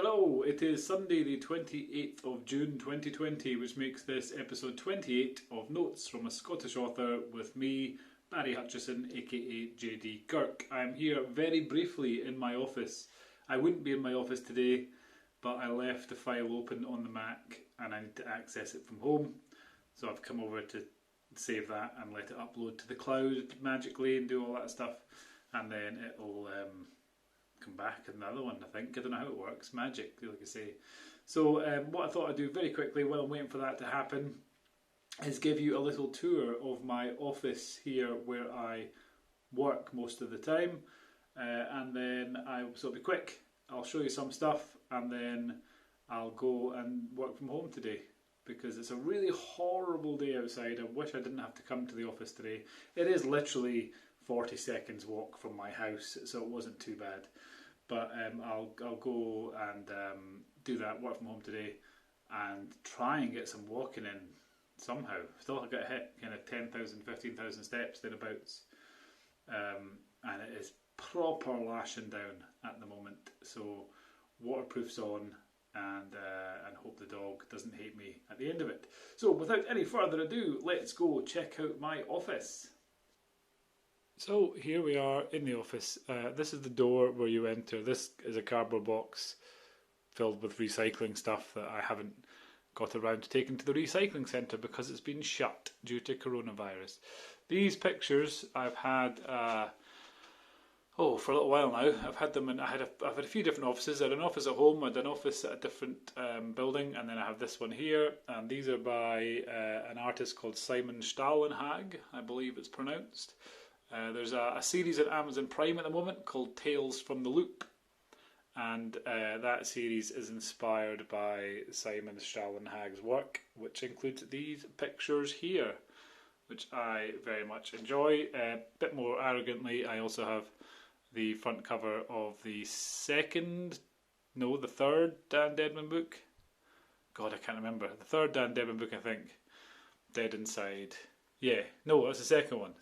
Hello, it is Sunday the 28th of June 2020, which makes this episode 28 of Notes from a Scottish Author with me, Barry Hutchison, aka JD Kirk. I am here very briefly in my office. I wouldn't be in my office today, but I left the file open on the Mac and I need to access it from home. So I've come over to save that and let it upload to the cloud magically and do all that stuff. And then it'll come back another one, I think. I don't know how it works. Magic, like I say. So what I thought I'd do very quickly while I'm waiting for that to happen is give you a little tour of my office here where I work most of the time. And then so it'll be quick. I'll show you some stuff and then I'll go and work from home today because it's a really horrible day outside. I wish I didn't have to come to the office today. It is literally 40 seconds walk from my house, so it wasn't too bad. But I'll go and do that, work from home today, and try and get some walking in somehow. Still got to hit kind of 10,000, 15,000 steps thereabouts, and it is proper lashing down at the moment. So waterproof's on, and hope the dog doesn't hate me at the end of it. So without any further ado, let's go check out my office. So here we are in the office. This is the door where you enter. This is a cardboard box filled with recycling stuff that I haven't got around to taking to the recycling centre because it's been shut due to coronavirus. These pictures I've had for a little while now. I've had them, and I've had a few different offices. I had an office at home, I had an office at a different building, and then I have this one here. And these are by an artist called Simon Stahlenhag, I believe it's pronounced. There's a series at Amazon Prime at the moment called Tales from the Loop, and that series is inspired by Simon Stahlenhag's work, which includes these pictures here, which I very much enjoy. A bit more arrogantly, I also have the front cover of the third Dan Deadman book. God, I can't remember. The third Dan Deadman book, I think. Dead Inside. Yeah, no, that's the second one.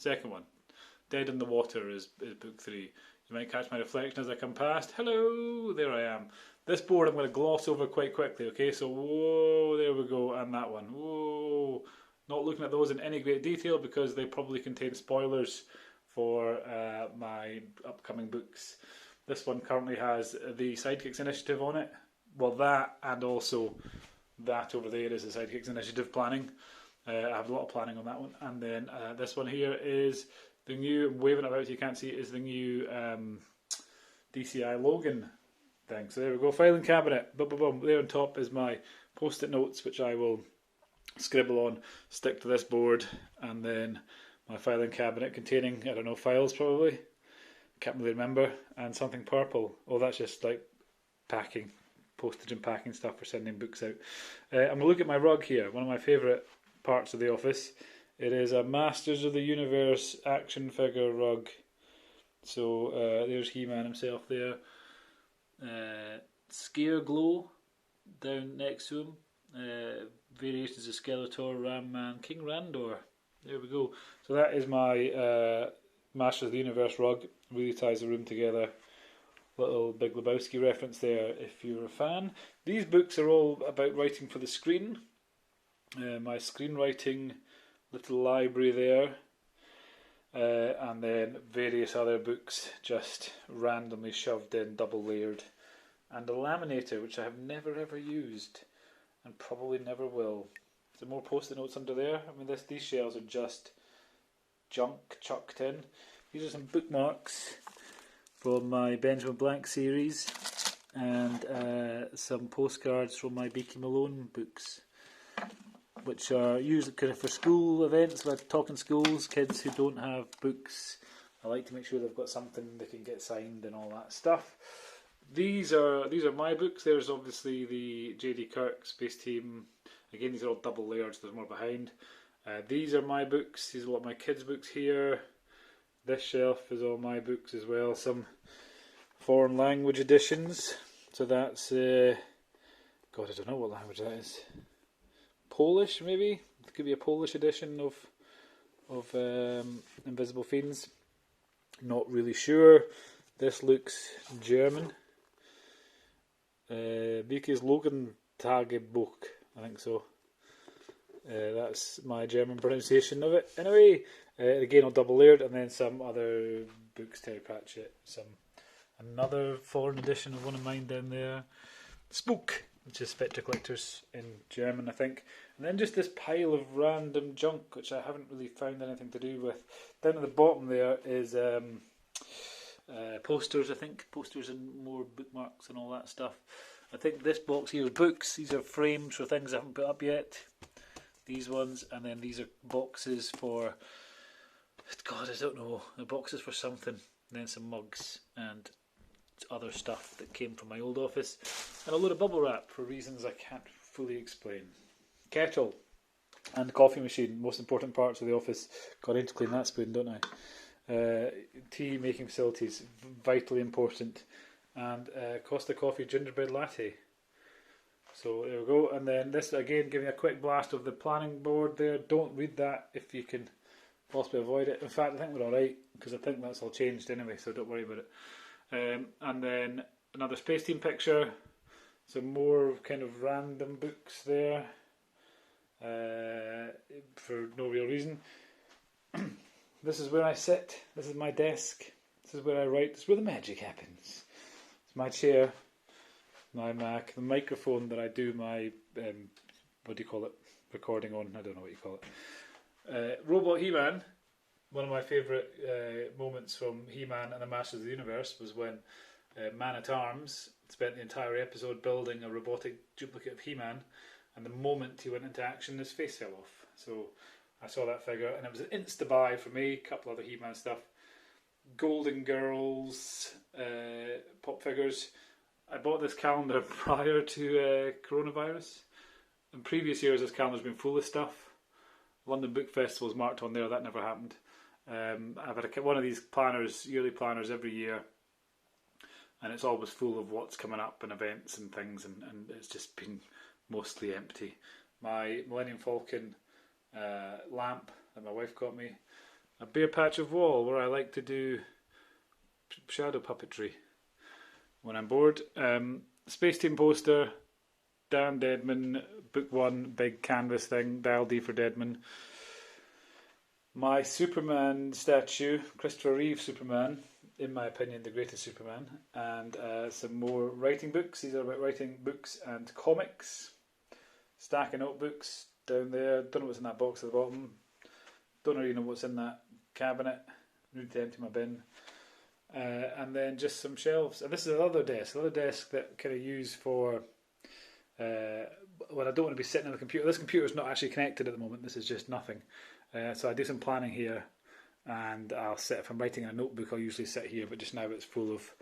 Dead in the Water is book 3. You might catch my reflection as I come past. Hello, there I am. This board I'm going to gloss over quite quickly, okay? So, whoa, there we go, and that one. Whoa. Not looking at those in any great detail because they probably contain spoilers for my upcoming books. This one currently has the Sidekicks Initiative on it. Well, that and also that over there is the Sidekicks Initiative planning. I have a lot of planning on that one. And then this one here is the new, I'm waving it about, you can't see it, is the new DCI Logan thing. So there we go, filing cabinet. Boom, boom, boom. There on top is my post-it notes, which I will scribble on, stick to this board, and then my filing cabinet containing, I don't know, files probably. Can't really remember. And something purple. Oh, that's just like packing, postage and packing stuff for sending books out. I'm going to look at my rug here, one of my favourite parts of the office. It is a Masters of the Universe action figure rug. So there's He-Man himself there. Scare Glow down next to him. Variations of Skeletor, Ram Man, King Randor. There we go. So that is my Masters of the Universe rug. Really ties the room together. Little Big Lebowski reference there if you're a fan. These books are all about writing for the screen. My screenwriting little library there, and then various other books just randomly shoved in, double layered, and a laminator which I have never ever used and probably never will. Is there more post-it notes under there? I mean, these shelves are just junk chucked in. These are some bookmarks from my Benjamin Blank series, and some postcards from my Beaky Malone books, which are usually kind of for school events, like talking schools, kids who don't have books. I like to make sure they've got something they can get signed and all that stuff. These are my books. There's obviously the JD Kirk Space Team. Again, these are all double layered, so there's more behind. These are my books. These are a lot of my kids' books here. This shelf is all my books as well. Some foreign language editions. So that's God, I don't know what language that is. Polish, maybe? It could be a Polish edition of Invisible Fiends. Not really sure. This looks German. Vilket Logan Tagebuch, I think so. That's my German pronunciation of it. Anyway, again, all double layered, and then some other books, Terry Pratchett, another foreign edition of one of mine down there, Spook, which is Spectre Collectors in German, I think. And then just this pile of random junk, which I haven't really found anything to do with. Down at the bottom there is posters, I think. Posters and more bookmarks and all that stuff. I think this box here is books. These are frames for things I haven't put up yet. These ones, and then these are boxes for, God, I don't know, the boxes for something. And then some mugs and other stuff that came from my old office, and a load of bubble wrap for reasons I can't fully explain. Kettle and coffee machine, most important parts of the office. Got in to clean that spoon, don't I? Tea making facilities, vitally important. And Costa Coffee gingerbread latte. So there we go. And then this again, giving a quick blast of the planning board there. Don't read that if you can possibly avoid it. In fact, I think we're alright, because I think that's all changed anyway, so don't worry about it. And then another Space Team picture. Some more kind of random books there. For no real reason. This is where I sit. This is my desk. This is where I write. This is where the magic happens. It's my chair, my Mac, the microphone that I do my, what do you call it, recording on. I don't know what you call it. Robot He-Man. One of my favourite moments from He-Man and the Masters of the Universe was when Man-at-Arms spent the entire episode building a robotic duplicate of He-Man, and the moment he went into action, his face fell off. So I saw that figure, and it was an insta-buy for me. A couple other He-Man stuff. Golden Girls pop figures. I bought this calendar prior to coronavirus. In previous years, this calendar's been full of stuff. London Book Festival is marked on there. That never happened. I've had one of these planners, yearly planners, every year, and it's always full of what's coming up and events and things, and it's just been mostly empty. My Millennium Falcon lamp that my wife got me, a bare patch of wall where I like to do shadow puppetry when I'm bored. Space Team poster, Dan Deadman, book 1, big canvas thing, Dial D for Deadman. My Superman statue, Christopher Reeve Superman, in my opinion the greatest Superman, and some more writing books. These are about writing books and comics. Stack of notebooks down there. Don't know what's in that box at the bottom. Don't really know what's in that cabinet. Need to empty my bin. And then just some shelves. And this is another desk that kind of use for when I don't want to be sitting on the computer. This computer is not actually connected at the moment. This is just nothing. So I do some planning here, and I'll sit, if I'm writing in a notebook, I'll usually sit here, but just now it's full of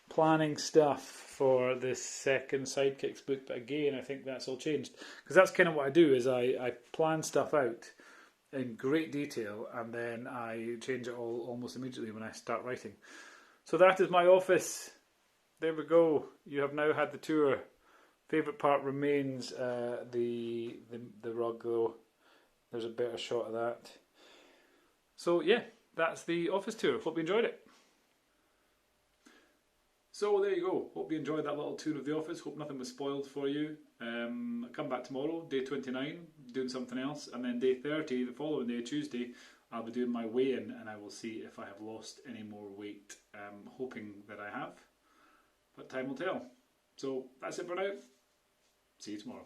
planning stuff for this second Sidekicks book. But again, I think that's all changed, because that's kind of what I do, is I plan stuff out in great detail, and then I change it all almost immediately when I start writing. So that is my office. There we go. You have now had the tour. Favourite part remains the rug, though. There's a better shot of that. So yeah, that's the office tour. Hope you enjoyed it. So there you go. Hope you enjoyed that little tour of the office. Hope nothing was spoiled for you. I'll come back tomorrow, day 29, doing something else. And then day 30, the following day, Tuesday, I'll be doing my weigh-in, and I will see if I have lost any more weight. Hoping that I have, but time will tell. So that's it for now. See you tomorrow.